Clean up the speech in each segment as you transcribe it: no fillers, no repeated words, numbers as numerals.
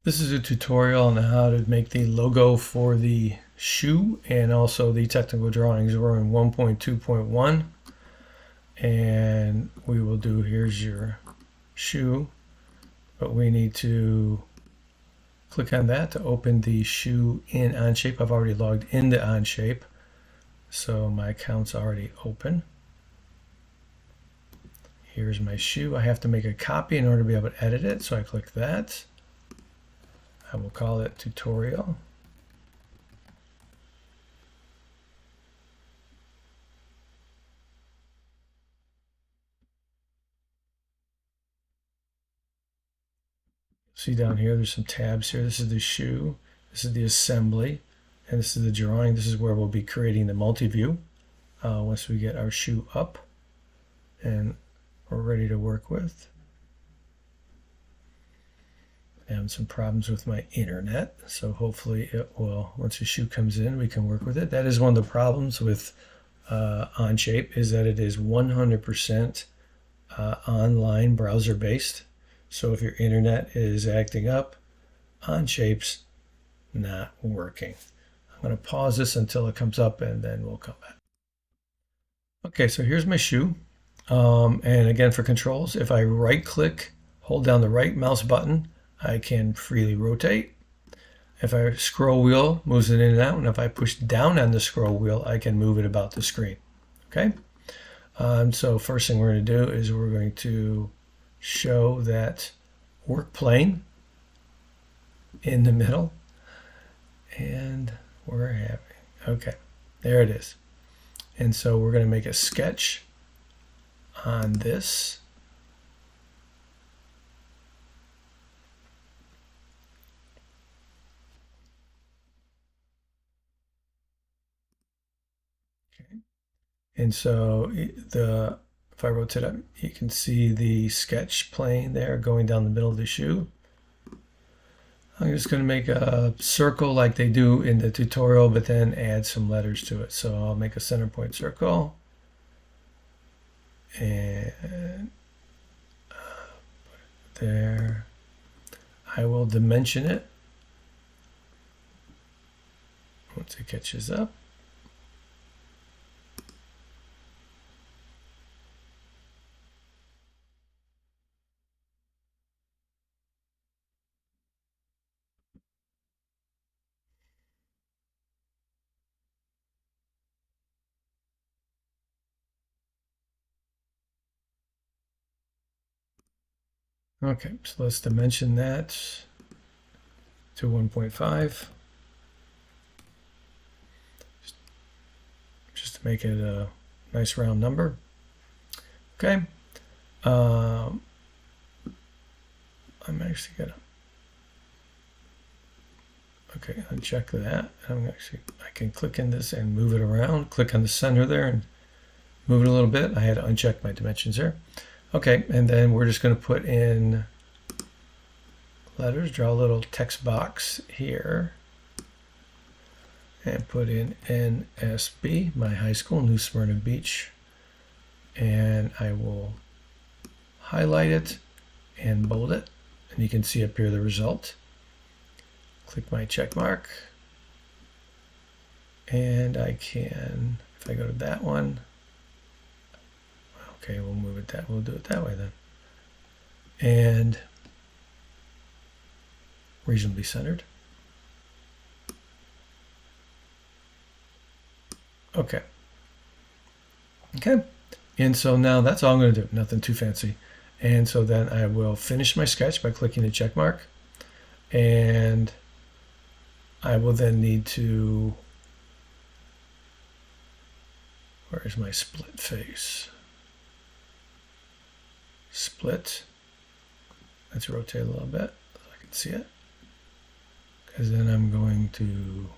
This is a tutorial on how to make the logo for the shoe and also the technical drawings. We're in 1.2.1 and we will do, here's your shoe, but we need to click on that to open the shoe in Onshape. I've already logged into Onshape, so my account's already open. Here's my shoe. I have to make a copy in order to be able to edit it, so I click that. I will call it tutorial. See down here, there's some tabs here. This is the shoe, this is the assembly, and this is the drawing. This is where we'll be creating the multi-view once we get our shoe up and we're ready to work with. I'm having some problems with my internet, so hopefully it will, once the shoe comes in, we can work with it. That is one of the problems with Onshape, is that it is 100% online browser based. So if your internet is acting up, Onshape's not working. I'm going to pause this until it comes up and then we'll come back. Okay, so here's my shoe. And again, for controls, if I right click, hold down the right mouse button, I can freely rotate. If I scroll wheel, moves it in and out, and if I push down on the scroll wheel, I can move it about the screen. Okay, so first thing we're going to do is we're going to show that work plane in the middle, and we're having, okay, there it is. And so we're going to make a sketch on this. Okay. And so if I rotate up, you can see the sketch plane there going down the middle of the shoe. I'm just going to make a circle like they do in the tutorial, but then add some letters to it. So I'll make a center point circle and put it there. I will dimension it once it catches up. Okay, so let's dimension that to 1.5. Just to make it a nice round number. Okay. I'm actually gonna, okay, uncheck that. I can click in this and move it around. Click on the center there and move it a little bit. I had to uncheck my dimensions there. Okay, and then we're just going to put in letters, draw a little text box here, and put in NSB, my high school, New Smyrna Beach, and I will highlight it and bold it, and you can see up here the result. Click my check mark, and I can, if I go to that one, okay, we'll move it that, we'll do it that way then. And reasonably centered. Okay. Okay. And so now that's all I'm going to do, nothing too fancy. And so then I will finish my sketch by clicking the check mark. And I will then need to, where's my split face? Split. Let's rotate a little bit so I can see it. Because then I'm going to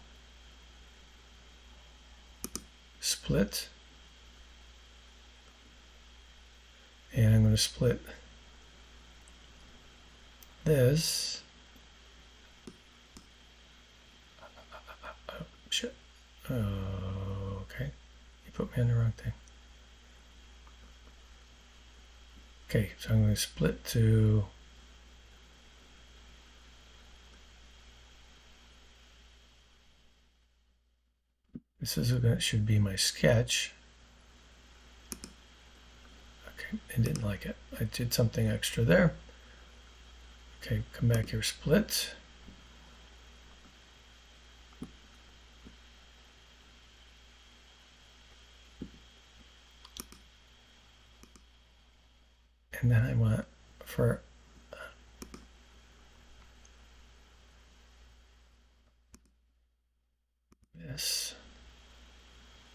split. And I'm going to split this. Oh, shit. Oh, okay. You put me on the wrong thing. Okay, so I'm going to split to should be my sketch. Okay, I didn't like it. I did something extra there. Okay, come back here, split. And then I want for this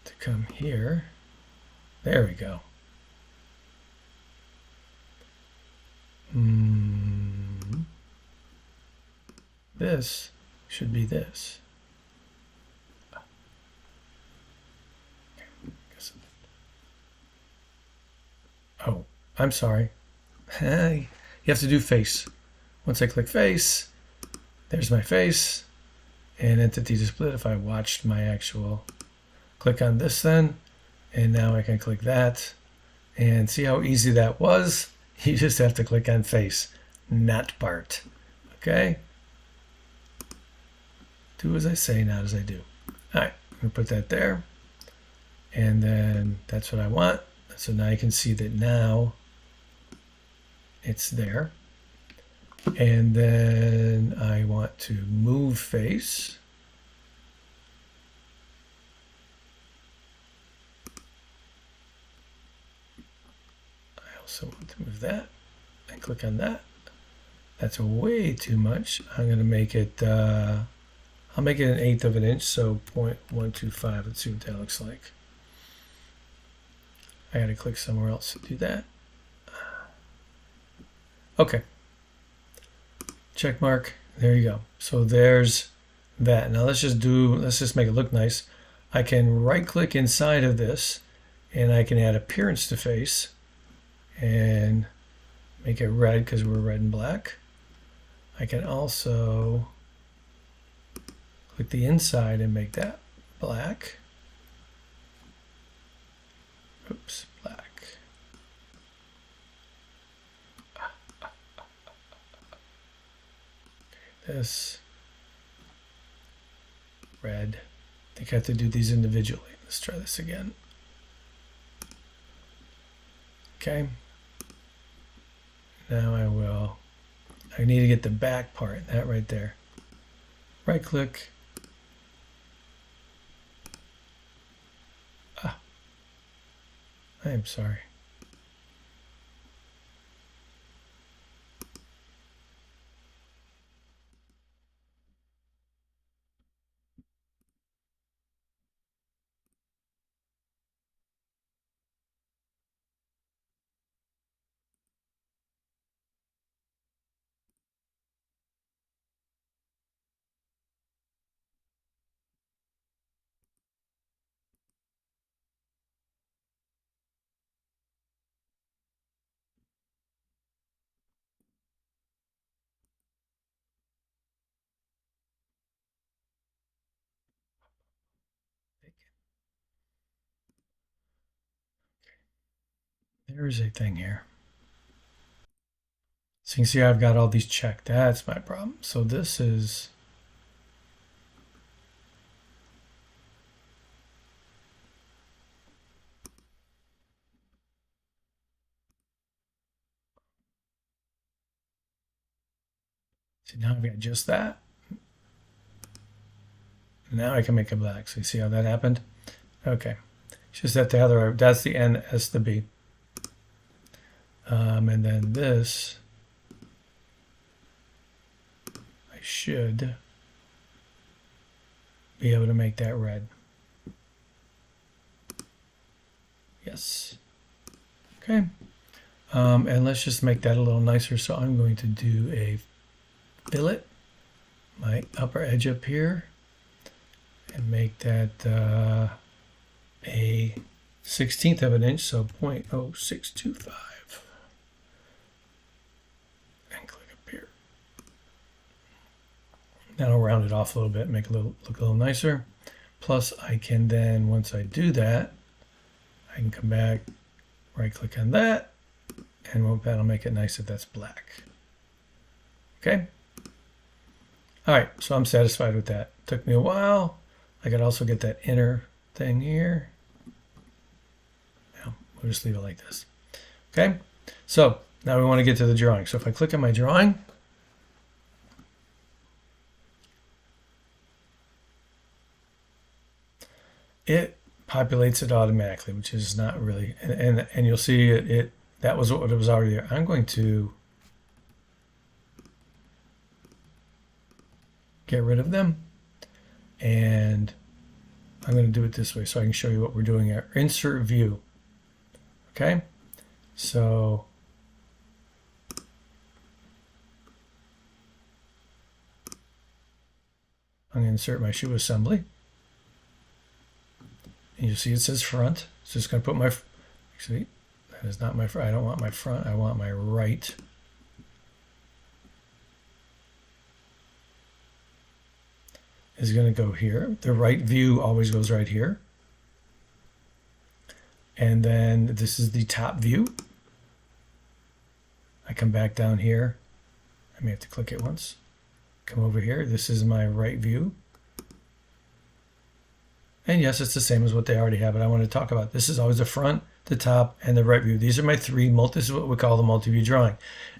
to come here. There we go. This should be this. Oh, I'm sorry. You have to do face. Once I click face, there's my face and entity to split. If I watched my actual, click on this then, and now I can click that and see how easy that was. You just have to click on face, not part. Okay? Do as I say, not as I do. All right, I'm gonna put that there. And then that's what I want. So now you can see that now it's there. And then I want to move face. I also want to move that and click on that. That's way too much. I'm going to make it, I'll make it 1/8 of an inch, so 0.125. Let's see what that looks like. I got to click somewhere else to do that. Okay. Check mark. There you go. So there's that. Now let's just make it look nice. I can right click inside of this and I can add appearance to face and make it red because we're red and black. I can also click the inside and make that black. Oops, black. This red. I think I have to do these individually. Let's try this again. Okay. Now I need to get the back part, that right there. Right click. I am sorry. There's a thing here. So you can see I've got all these checked. That's my problem. So this is see, now I've got just that. Now I can make it black. So you see how that happened? Okay. It's just that the other, that's the N, S the B. And then this, I should be able to make that red. Yes. Okay. And let's just make that a little nicer. So I'm going to do a fillet, my upper edge up here, and make that a 1/16 of an inch, so 0.0625. And click up here. That'll round it off a little bit, make it look a little nicer. Plus I can then, once I do that, I can come back, right click on that, and that'll make it nice if that's black. Okay. All right, so I'm satisfied with that. Took me a while. I could also get that inner thing here. No, we'll just leave it like this. Okay, so now we want to get to the drawing. So if I click on my drawing, it populates it automatically, which is not really, and you'll see it that was what it was already there. I'm going to get rid of them, and I'm going to do it this way so I can show you what we're doing here. Insert view. Okay, so I'm going to insert my shoe assembly. And you see it says front. So it's going to put my, actually, that is not my front. I don't want my front. I want my right. Is going to go here. The right view always goes right here. And then this is the top view. I come back down here. I may have to click it once. Come over here. This is my right view. And yes, it's the same as what they already have, but I want to talk about this is always the front, the top, and the right view. These are my three, this is what we call the multi-view drawing.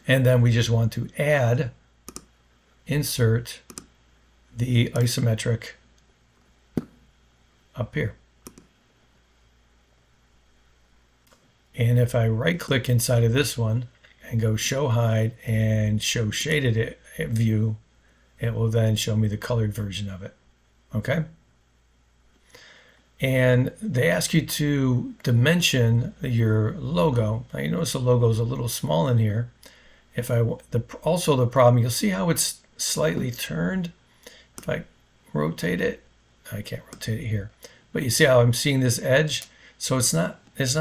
And then we just want to add, insert the isometric up here. And if I right click inside of this one and go show hide and show shaded view, it will then show me the colored version of it. Okay? And they ask you to dimension your logo. Now you notice the logo is a little small in here. Also the problem, you'll see how it's slightly turned. If I rotate it, I can't rotate it here, but you see how I'm seeing this edge. So it's not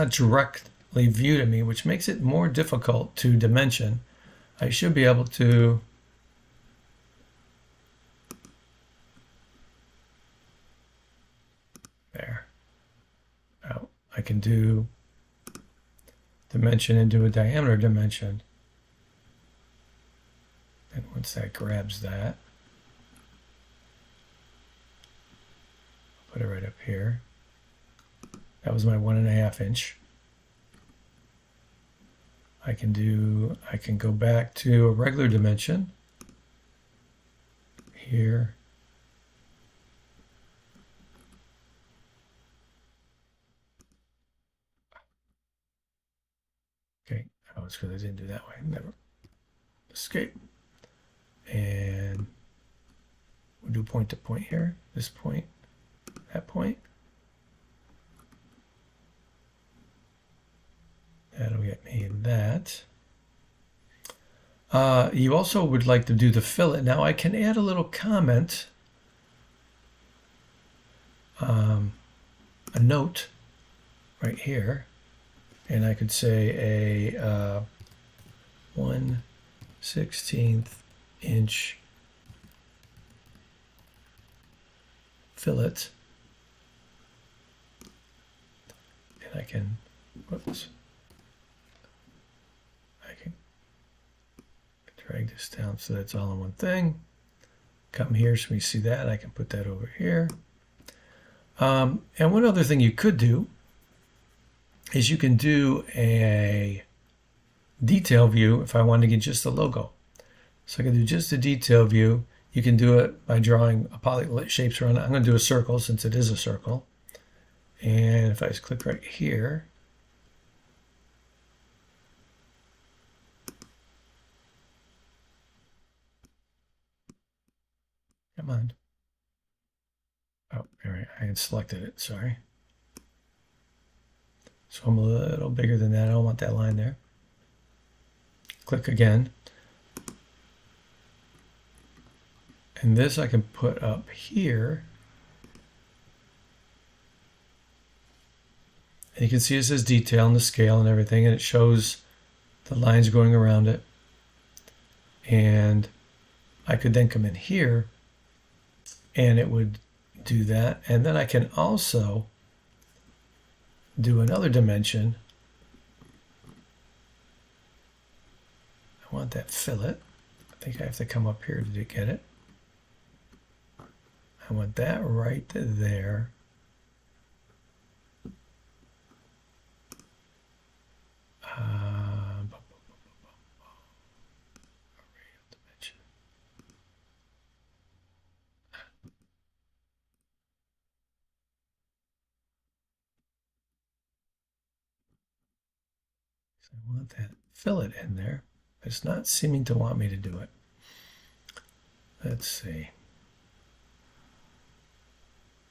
directly viewed at me, which makes it more difficult to dimension. I should be able to there. Oh, I can do dimension and do a diameter dimension. And once that grabs that, I'll put it right up here. That was my 1.5 inch. I can go back to a regular dimension here. Okay, oh, it's because I didn't do that way. Never. Escape. And we'll do point to point here. This point, that point. That'll get me that. You also would like to do the fillet. Now I can add a little comment, a note right here. And I could say a 1/16 inch fillet. And I can, whoops, I can drag this down so that's all in one thing. Come here so we see that. I can put that over here. And one other thing you could do is you can do a detail view if I want to get just the logo. So I can do just a detail view. You can do it by drawing a poly shapes around it. I'm going to do a circle since it is a circle. And if I just click right here, come on. Oh, all right, I had selected it, sorry. So I'm a little bigger than that. I don't want that line there. Click again. And this I can put up here. And you can see it says detail and the scale and everything, and it shows the lines going around it. And I could then come in here and it would do that. And then I can also do another dimension. I want that fillet. I think I have to come up here to get it. I want that right there. Dimension. So I want that fillet in there. It's not seeming to want me to do it. Let's see.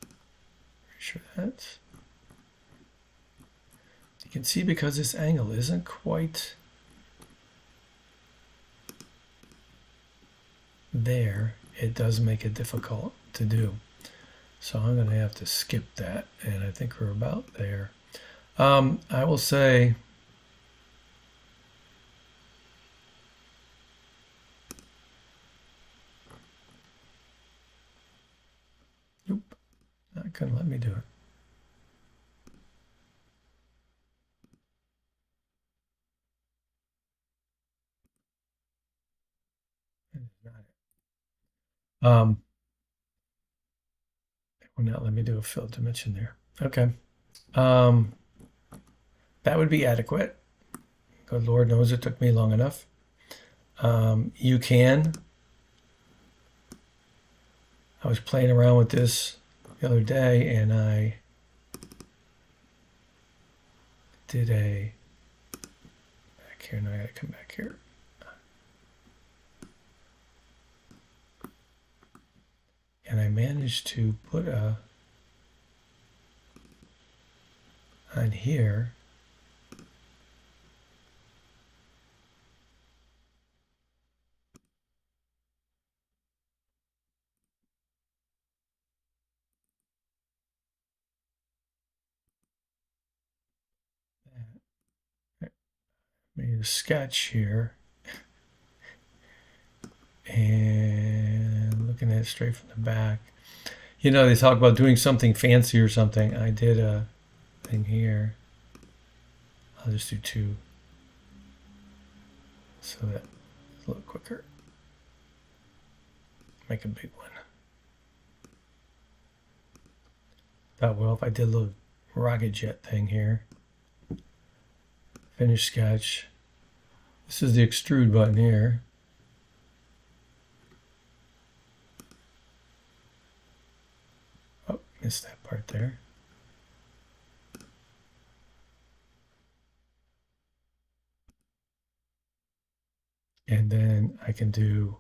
Pretty sure that's. You can see because this angle isn't quite there, it does make it difficult to do. So I'm going to have to skip that, and I think we're about there. I will say, nope, not going to let me do it. That is not it. It will not let me do a fill dimension there. Okay. That would be adequate. Good Lord knows it took me long enough. You can. I was playing around with this the other day, and I did a back here. Now I gotta come back here. And I managed to put a on here. Made a sketch here, and looking at it straight from the back. You know, they talk about doing something fancy or something. I did a thing here. I'll just do two so that it's a little quicker. Make a big one. Thought, well, if I did a little rocket jet thing here. Finish sketch. This is the extrude button here. Oh, missed that part there. And then I can do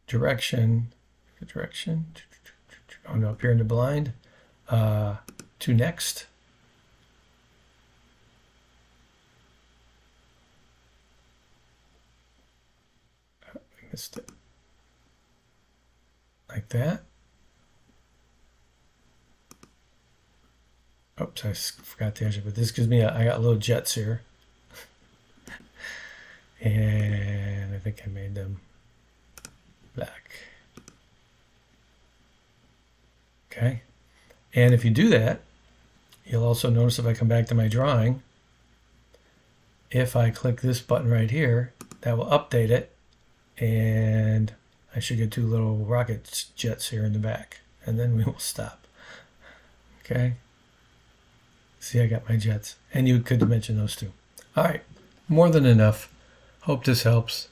direction. Oh no, up here in the blind. To next. Oh, I missed it. Like that. Oops, I forgot the edge, but this gives me I got little jets here. And I think I made them black. Okay. And if you do that, you'll also notice if I come back to my drawing, if I click this button right here, that will update it, and I should get two little rocket jets here in the back, and then we will stop. Okay. See, I got my jets, and you could mention those too. All right, more than enough. Hope this helps.